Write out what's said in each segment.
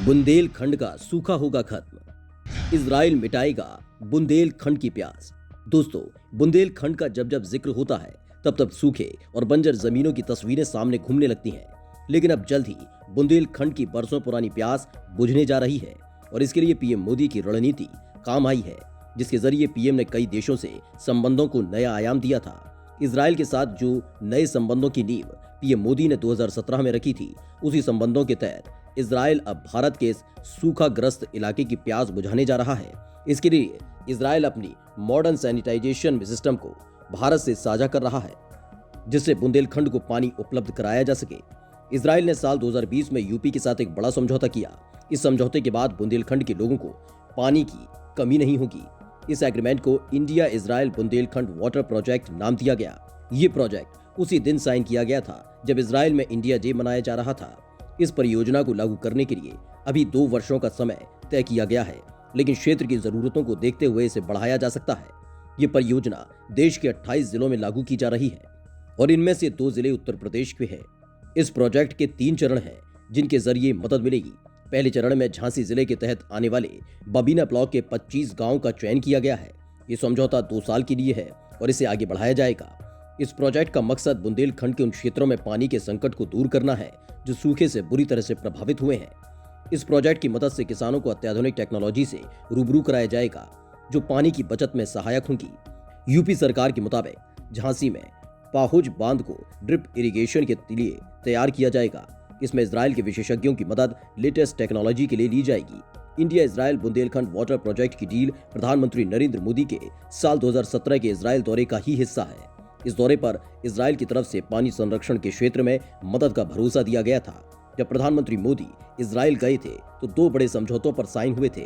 बुंदेलखंड का सूखा होगा खत्म, इजराइल मिटाएगा बुंदेलखंड की प्यास। दोस्तों, बुंदेलखंड का जब जब जिक्र होता है तब तब सूखे और बंजर जमीनों की तस्वीरें सामने घूमने लगती हैं। लेकिन अब जल्द ही बुंदेलखंड की बरसों पुरानी प्यास बुझने जा रही है और इसके लिए पीएम मोदी की रणनीति काम आई है, जिसके जरिए पीएम ने कई देशों से संबंधों को नया आयाम दिया था। इजराइल के साथ जो नए संबंधों की नींव पीएम मोदी ने 2017 में रखी थी, उसी संबंधों के तहत इजराइल अब भारत के इस सूखाग्रस्त इलाके की प्यास बुझाने जा रहा है। इसके लिए इजराइल अपनी मॉडर्न सैनिटाइजेशन सिस्टम को भारत से साझा कर रहा है, जिससे बुंदेलखंड को पानी उपलब्ध कराया जा सके। इजराइल ने साल 2020 में यूपी के साथ एक बड़ा समझौता किया। इस समझौते के बाद बुंदेलखंड के लोगों को पानी की कमी नहीं होगी। इस एग्रीमेंट को India Israel Bundelkhand water project नाम दिया गया। ये प्रोजेक्ट उसी दिन साइन किया गया था जब इजराइल में इंडिया डे मनाया जा रहा था। इस परियोजना को लागू करने के लिए अभी 2 वर्षों का समय तय किया गया है, लेकिन क्षेत्र की जरूरतों को देखते हुए इसे बढ़ाया जा सकता है। ये परियोजना देश के 28 जिलों में लागू की जा रही है और इनमें से 2 जिले उत्तर प्रदेश के हैं। इस प्रोजेक्ट के 3 चरण हैं, जिनके जरिए मदद मिलेगी। पहले चरण में झांसी जिले के तहत आने वाले बबीना ब्लॉक के 25 गांवों का चयन किया गया है। ये समझौता 2 साल के लिए है और इसे आगे बढ़ाया जाएगा। इस प्रोजेक्ट का मकसद बुंदेलखंड के उन क्षेत्रों में पानी के संकट को दूर करना है जो सूखे से बुरी तरह से प्रभावित हुए हैं। इस प्रोजेक्ट की मदद से किसानों को अत्याधुनिक टेक्नोलॉजी से रूबरू कराया जाएगा, जो पानी की बचत में सहायक होंगी। यूपी सरकार के मुताबिक झांसी में पाहुज बांध को ड्रिप इरिगेशन के लिए तैयार किया जाएगा। इसमें इजराइल के विशेषज्ञों की मदद लेटेस्ट टेक्नोलॉजी के लिए ली जाएगी। India Israel Bundelkhand water project की डील प्रधानमंत्री नरेंद्र मोदी के साल 2017 के इजराइल दौरे का ही हिस्सा है। इस दौरे पर इजराइल की तरफ से पानी संरक्षण के क्षेत्र में मदद का भरोसा दिया गया था। जब प्रधानमंत्री मोदी इजराइल गए थे तो 2 बड़े समझौतों पर साइन हुए थे।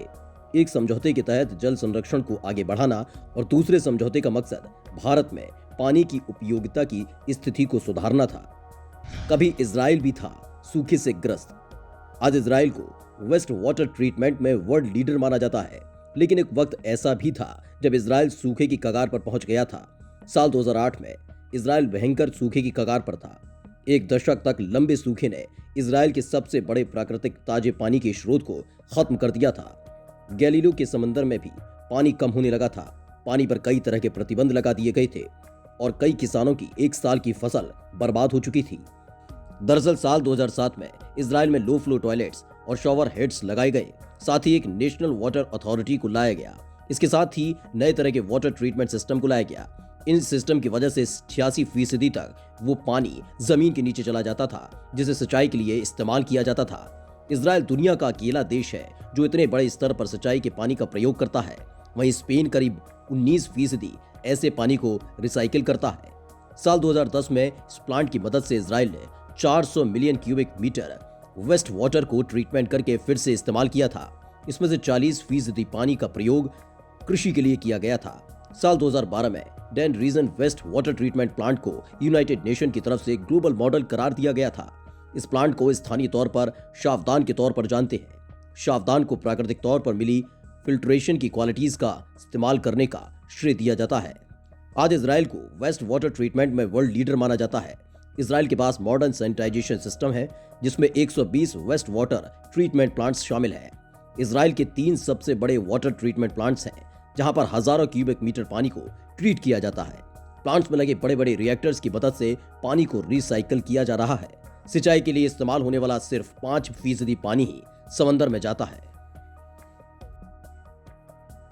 एक समझौते के तहत जल संरक्षण को आगे बढ़ाना और दूसरे समझौते का मकसद भारत में पानी की उपयोगिता की स्थिति को सुधारना था। कभी इजराइल भी था सूखे से ग्रस्त। आज इजराइल को वेस्ट वाटर ट्रीटमेंट में वर्ल्ड लीडर माना जाता है, लेकिन एक वक्त ऐसा भी था जब इजराइल सूखे की कगार पर पहुंच गया था। साल 2008 में इजराइल भयंकर सूखे की कगार पर था। 1 दशक तक लंबे सूखे ने इजराइल के सबसे बड़े प्राकृतिक ताजे पानी के स्रोत को खत्म कर दिया था। गैलीलो के समंदर में भी पानी कम होने लगा था। पानी पर कई तरह के प्रतिबंध लगा दिए गए थे और कई किसानों की 1 साल की फसल बर्बाद हो चुकी थी। दरअसल साल 2007 में इजराइल में लो फ्लो टॉयलेट्स और शॉवर हेड्स लगाए गए। साथ ही एक नेशनल वाटर अथॉरिटी को लाया गया। इसके साथ ही नए तरह के वाटर ट्रीटमेंट सिस्टम को लाया गया। इन सिस्टम की वजह से 86% तक वो पानी जमीन के नीचे चला जाता था, जिसे सिंचाई के लिए इस्तेमाल किया जाता था। इजराइल दुनिया का अकेला देश है जो इतने बड़े स्तर पर सिंचाई के पानी का प्रयोग करता है। वहीं स्पेन करीब 19% ऐसे पानी को रिसाइकिल करता है। साल 2010 में इस प्लांट की मदद से इजराइल ने 400 million cubic meter waste water को ट्रीटमेंट करके फिर से इस्तेमाल किया था। इसमें से 40% पानी का प्रयोग कृषि के लिए किया गया था। साल 2012 में Dan region waste water treatment plant को यूनाइटेड नेशन की तरफ से ग्लोबल मॉडल करार दिया गया था। इस प्लांट को स्थानीय तौर पर शावदान के तौर पर जानते हैं। शावदान को प्राकृतिक तौर पर मिली फिल्ट्रेशन की क्वालिटीज का इस्तेमाल करने का श्रेय दिया जाता है। आज इजराइल को वेस्ट वाटर ट्रीटमेंट में वर्ल्ड लीडर माना जाता है। इजराइल के पास मॉडर्न सैनिटाइजेशन सिस्टम है, जिसमें 120 वेस्ट वाटर ट्रीटमेंट प्लांट्स शामिल हैं। इजराइल के 3 सबसे बड़े वाटर ट्रीटमेंट प्लांट्स हैं, जहां पर हजारों क्यूबिक मीटर पानी को ट्रीट किया जाता है। प्लांट्स में लगे बड़े बड़े रिएक्टर्स की मदद से पानी को रिसाइकिल किया जा रहा है। सिंचाई के लिए इस्तेमाल होने वाला सिर्फ 5% पानी ही समंदर में जाता है।